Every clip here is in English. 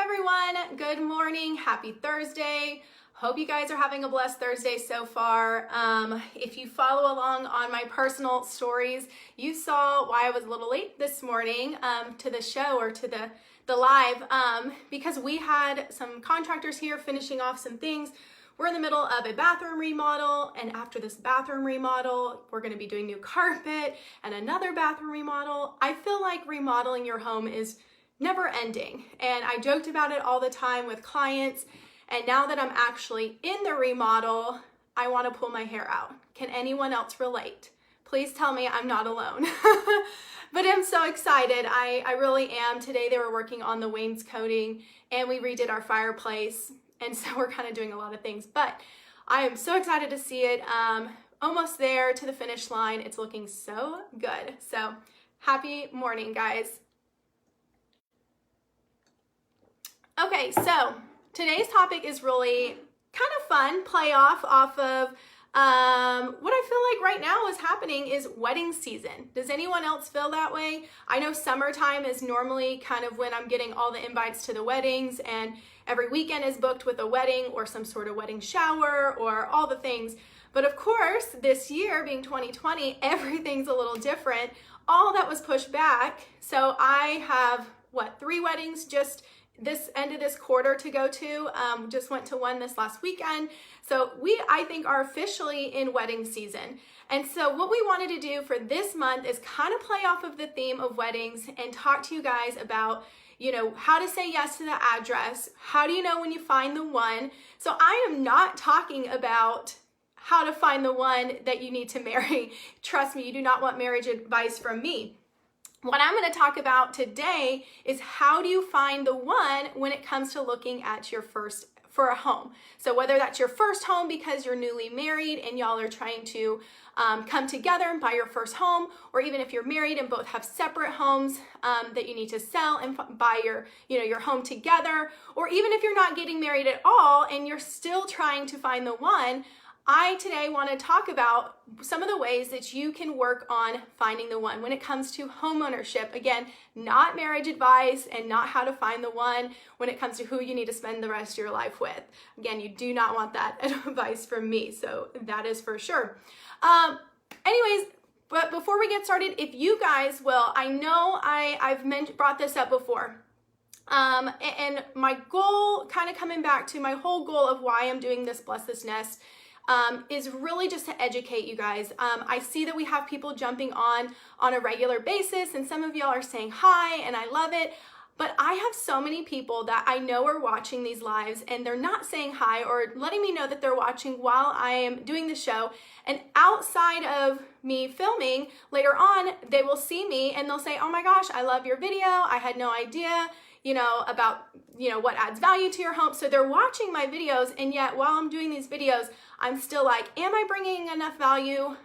everyone, good morning, happy Thursday. Hope you guys are having a blessed Thursday so far. If you follow along on my personal stories, you saw why I was a little late this morning to the show or to the live because we had some contractors here finishing off some things. We're in the middle of a bathroom remodel, and after this bathroom remodel, we're going to be doing new carpet and another bathroom remodel. I feel like remodeling your home is never ending, and I joked about it all the time with clients, and now that I'm actually in the remodel, I want to pull my hair out. Can anyone else relate? Please tell me I'm not alone. But I'm so excited. I really am. Today they were working on the wainscoting, and we redid our fireplace, and so we're kind of doing a lot of things, but I am so excited to see it. Almost there to the finish line. It's looking so good. So happy morning, guys. Okay, so today's topic is really kind of fun, play off of what I feel like right now is happening is wedding season. Does anyone else feel that way? I know summertime is normally kind of when I'm getting all the invites to the weddings, and every weekend is booked with a wedding or some sort of wedding shower or all the things. But of course, this year being 2020, everything's a little different. All that was pushed back. So I have, 3 weddings just this end of this quarter to go to. Just went to one this last weekend. So I think are officially in wedding season. And so what we wanted to do for this month is kind of play off of the theme of weddings and talk to you guys about, how to say yes to the address. How do you know when you find the one? So I am not talking about how to find the one that you need to marry. Trust me, you do not want marriage advice from me. What I'm going to talk about today is how do you find the one when it comes to looking at for a home. So whether that's your first home because you're newly married and y'all are trying to come together and buy your first home, or even if you're married and both have separate homes that you need to sell and buy your home together, or even if you're not getting married at all and you're still trying to find the one, I today want to talk about some of the ways that you can work on finding the one when it comes to home ownership. Again, not marriage advice and not how to find the one when it comes to who you need to spend the rest of your life with. Again, you do not want that advice from me, so that is for sure. Anyways, but before we get started, if you guys will, I know I've brought this up before. And my goal, kind of coming back to my whole goal of why I'm doing this Bless This Nest, is really just to educate you guys. I see that we have people jumping on a regular basis, and some of y'all are saying hi, and I love it. But I have so many people that I know are watching these lives, and they're not saying hi or letting me know that they're watching while I am doing the show. And outside of me filming, later on, they will see me and they'll say, oh my gosh, I love your video. I had no idea, about, what adds value to your home. So they're watching my videos, and yet while I'm doing these videos, I'm still like, am I bringing enough value?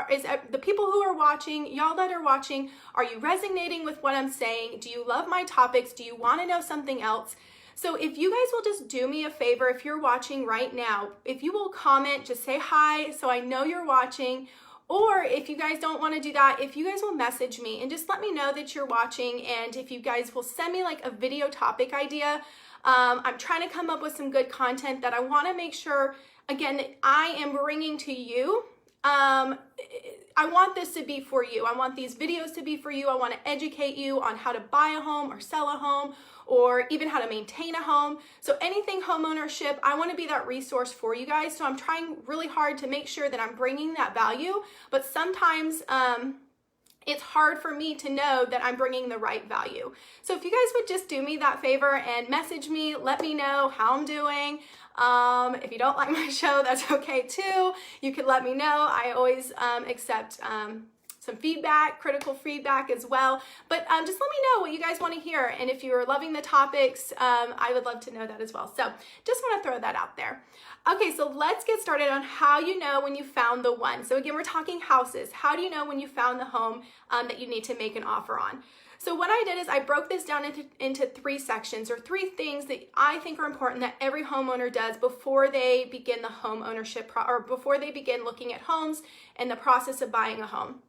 Is the people who are watching, y'all that are watching, are you resonating with what I'm saying? Do you love my topics? Do you want to know something else? So if you guys will just do me a favor, if you're watching right now, if you will comment, just say hi so I know you're watching. Or if you guys don't want to do that, if you guys will message me and just let me know that you're watching, and if you guys will send me like a video topic idea. I'm trying to come up with some good content that I want to make sure, again, that I am bringing to you. I want this to be for you. I want these videos to be for you. I want to educate you on how to buy a home or sell a home, or even how to maintain a home. So anything home ownership, I want to be that resource for you guys. So I'm trying really hard to make sure that I'm bringing that value, but sometimes it's hard for me to know that I'm bringing the right value. So if you guys would just do me that favor and message me, let me know how I'm doing. If you don't like my show, that's okay too. You can let me know. I always accept some feedback, critical feedback as well. But just let me know what you guys want to hear. And if you're loving the topics, I would love to know that as well. So just want to throw that out there. Okay, so let's get started on how you know when you found the one. So again, we're talking houses. How do you know when you found the home that you need to make an offer on? So what I did is I broke this down into 3 sections, or 3 things that I think are important that every homeowner does before they begin the home ownership or before they begin looking at homes and the process of buying a home.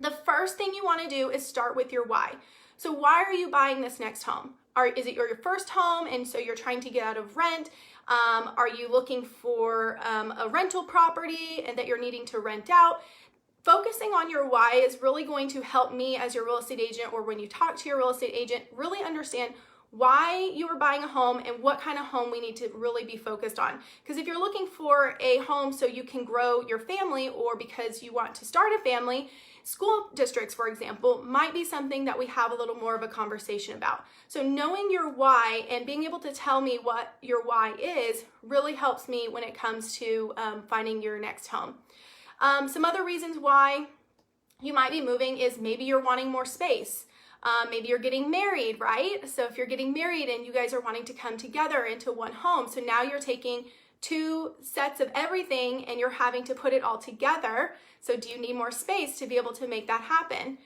The first thing you want to do is start with your why. So why are you buying this next home? is it your first home and so you're trying to get out of rent? Are you looking for a rental property and that you're needing to rent out? Focusing on your why is really going to help me as your real estate agent, or when you talk to your real estate agent, really understand why you are buying a home and what kind of home we need to really be focused on. Because if you're looking for a home so you can grow your family or because you want to start a family, school districts, for example, might be something that we have a little more of a conversation about. So knowing your why and being able to tell me what your why is really helps me when it comes to finding your next home. Some other reasons why you might be moving is maybe you're wanting more space. Maybe you're getting married, right? So if you're getting married and you guys are wanting to come together into one home, so now you're taking 2 sets of everything and you're having to put it all together. So do you need more space to be able to make that happen?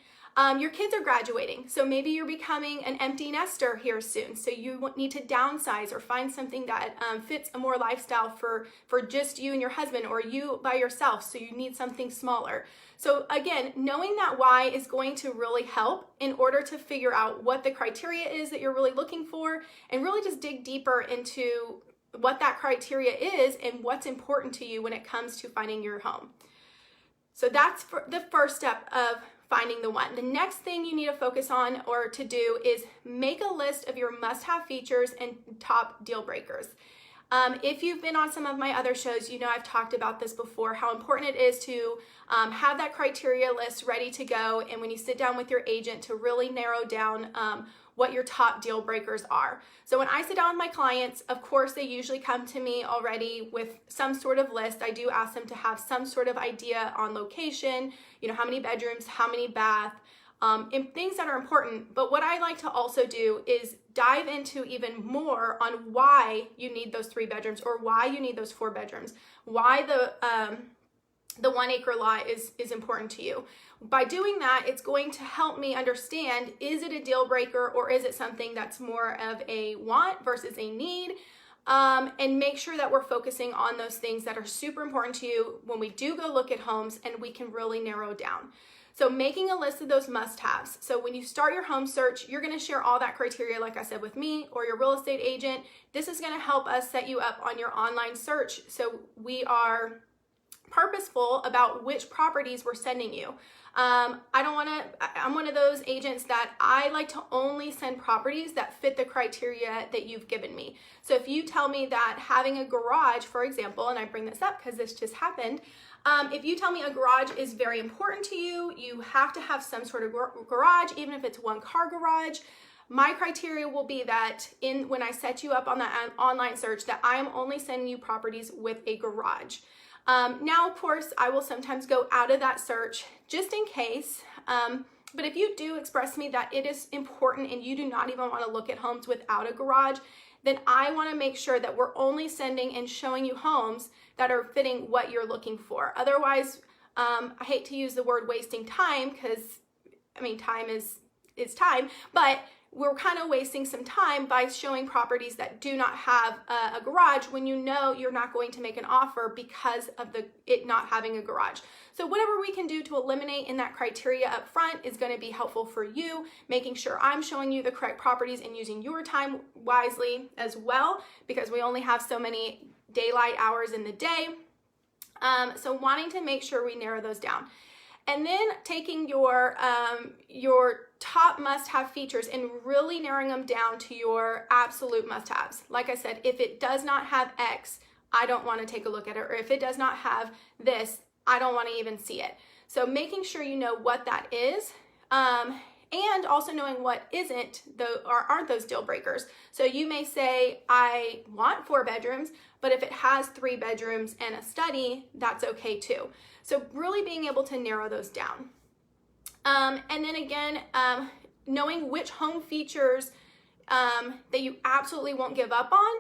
Your kids are graduating, so maybe you're becoming an empty nester here soon. So you need to downsize or find something that fits a more lifestyle for just you and your husband, or you by yourself. So you need something smaller. So again, knowing that why is going to really help in order to figure out what the criteria is that you're really looking for, and really just dig deeper into what that criteria is and what's important to you when it comes to finding your home. So that's the first step of finding the one. The next thing you need to focus on or to do is make a list of your must-have features and top deal breakers. If you've been on some of my other shows, you know I've talked about this before, how important it is to have that criteria list ready to go, and when you sit down with your agent to really narrow down what your top deal breakers are. So when I sit down with my clients, of course, they usually come to me already with some sort of list. I do ask them to have some sort of idea on location, you know, how many bedrooms, how many bath, and things that are important. But what I like to also do is dive into even more on why you need those 3 bedrooms or why you need those 4 bedrooms, why the 1 acre lot is important to you. By doing that, it's going to help me understand, is it a deal breaker or is it something that's more of a want versus a need? And make sure that we're focusing on those things that are super important to you when we do go look at homes, and we can really narrow down. So making a list of those must-haves. So when you start your home search, you're going to share all that criteria, like I said, with me or your real estate agent. This is going to help us set you up on your online search, so we are purposeful about which properties we're sending you. I'm one of those agents that I like to only send properties that fit the criteria that you've given me. So if you tell me that having a garage, for example, and I bring this up because this just happened, if you tell me a garage is very important to you, you have to have some sort of garage, even if it's 1-car garage. My criteria will be that when I set you up on that online search, that I am only sending you properties with a garage. Now, of course, I will sometimes go out of that search just in case, but if you do express to me that it is important and you do not even want to look at homes without a garage, then I want to make sure that we're only sending and showing you homes that are fitting what you're looking for. Otherwise, I hate to use the word wasting time, because I mean, time is time, but we're kind of wasting some time by showing properties that do not have a garage when you know you're not going to make an offer because of it not having a garage. So whatever we can do to eliminate in that criteria up front is going to be helpful for you, making sure I'm showing you the correct properties and using your time wisely as well, because we only have so many daylight hours in the day. So wanting to make sure we narrow those down. And then taking your top must-have features and really narrowing them down to your absolute must-haves. Like I said, if it does not have X, I don't want to take a look at it. Or if it does not have this, I don't want to even see it. So making sure you know what that is, and also knowing what isn't, or aren't those deal breakers. So you may say, I want 4 bedrooms, but if it has 3 bedrooms and a study, that's okay too. So really being able to narrow those down. And then again, knowing which home features that you absolutely won't give up on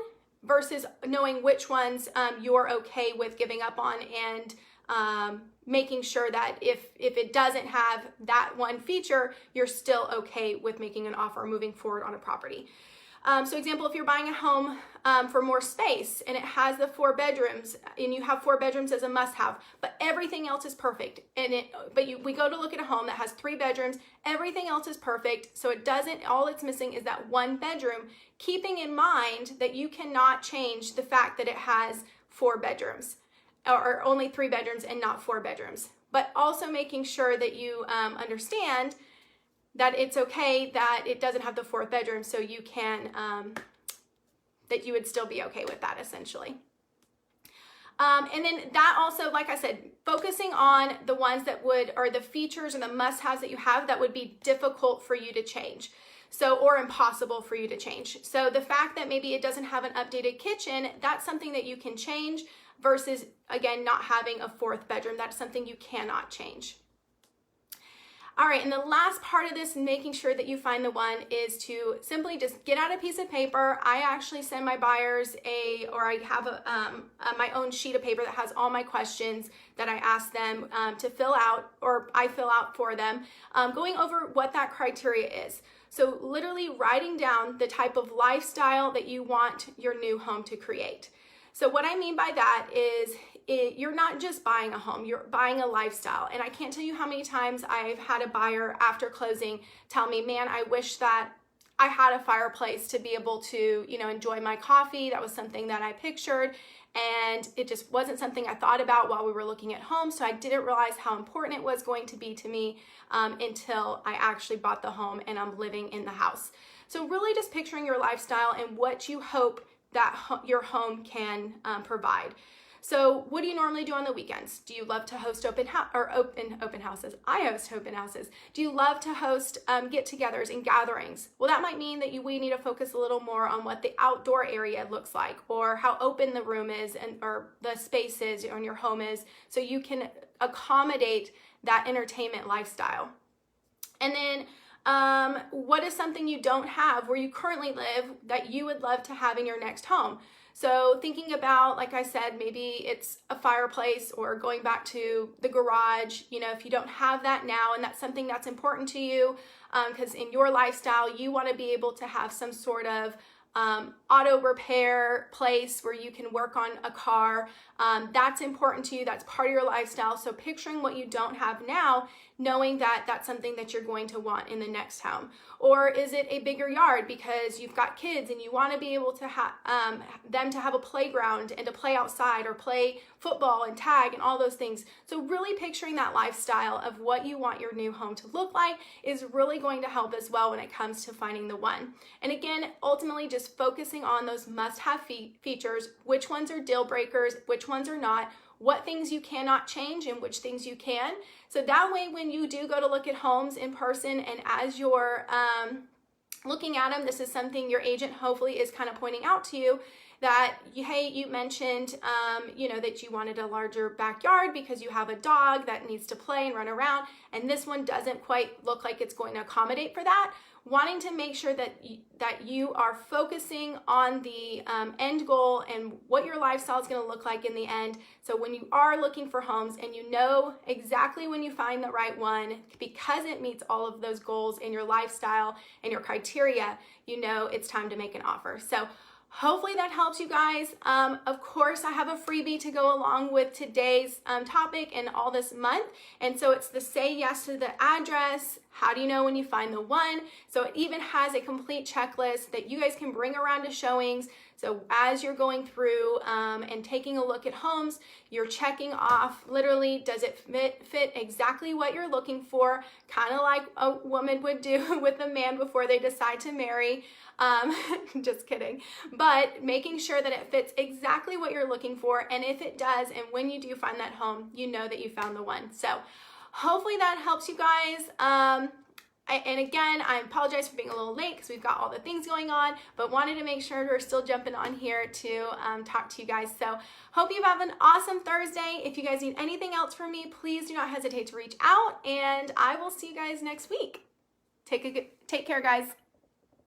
versus knowing which ones you're okay with giving up on, and making sure that if it doesn't have that one feature, you're still okay with making an offer or moving forward on a property. So example, if you're buying a home for more space and it has the 4 bedrooms and you have 4 bedrooms as a must-have, but everything else is perfect, we go to look at a home that has 3 bedrooms, everything else is perfect, so all it's missing is that 1 bedroom, keeping in mind that you cannot change the fact that it has 4 bedrooms or only 3 bedrooms and not 4 bedrooms, but also making sure that you understand that it's okay that it doesn't have the 4th bedroom, so you can, that you would still be okay with that essentially. And then that also, like I said, focusing on the ones that or the features and the must-haves that you have that would be difficult for you to change. Or impossible for you to change. So the fact that maybe it doesn't have an updated kitchen, that's something that you can change versus, again, not having a 4th bedroom. That's something you cannot change. All right, and the last part of this, making sure that you find the one, is to simply just get out a piece of paper. I actually send my buyers I have my own sheet of paper that has all my questions that I ask them to fill out, or I fill out for them, going over what that criteria is. So literally writing down the type of lifestyle that you want your new home to create. So what I mean by that is you're not just buying a home, you're buying a lifestyle. And I can't tell you how many times I've had a buyer after closing tell me, man, I wish that I had a fireplace to be able to, enjoy my coffee. That was something that I pictured. And it just wasn't something I thought about while we were looking at homes. So I didn't realize how important it was going to be to me until I actually bought the home and I'm living in the house. So really just picturing your lifestyle and what you hope that your home can provide. So what do you normally do on the weekends? Do you love to host open houses? I host open houses. Do you love to host get-togethers and gatherings? Well, that might mean that we need to focus a little more on what the outdoor area looks like, or how open the room is, or the space is on your home is, so you can accommodate that entertainment lifestyle. And then what is something you don't have where you currently live that you would love to have in your next home? So thinking about, like I said, maybe it's a fireplace or going back to the garage, if you don't have that now and that's something that's important to you, because in your lifestyle, you want to be able to have some sort of auto repair place where you can work on a car. That's important to you. That's part of your lifestyle. So picturing what you don't have now, knowing that that's something that you're going to want in the next home. Or is it a bigger yard because you've got kids and you want to be able to have them to have a playground and to play outside or play football and tag and all those things. So really picturing that lifestyle of what you want your new home to look like is really going to help as well when it comes to finding the one. And again, ultimately just focusing on those must-have features, which ones are deal breakers, which ones are not, what things you cannot change and which things you can. So that way, when you do go to look at homes in person and as you're looking at them, this is something your agent hopefully is kind of pointing out to you, that, hey, you mentioned, that you wanted a larger backyard because you have a dog that needs to play and run around, and this one doesn't quite look like it's going to accommodate for that. Wanting to make sure that you are focusing on the end goal and what your lifestyle is going to look like in the end. So when you are looking for homes and you know exactly when you find the right one, because it meets all of those goals in your lifestyle and your criteria, it's time to make an offer. So hopefully that helps you guys. Of course, I have a freebie to go along with today's topic and all this month. And so it's the Say Yes to the Address. How do you know when you find the one? So it even has a complete checklist that you guys can bring around to showings. So as you're going through and taking a look at homes, you're checking off, literally, does it fit exactly what you're looking for? Kind of like a woman would do with a man before they decide to marry. Just kidding. But making sure that it fits exactly what you're looking for. And if it does, and when you do find that home, you know that you found the one. So hopefully that helps you guys. And again, I apologize for being a little late because we've got all the things going on, but wanted to make sure we're still jumping on here to talk to you guys. So hope you have an awesome Thursday. If you guys need anything else from me, please do not hesitate to reach out, and I will see you guys next week. Take care, guys.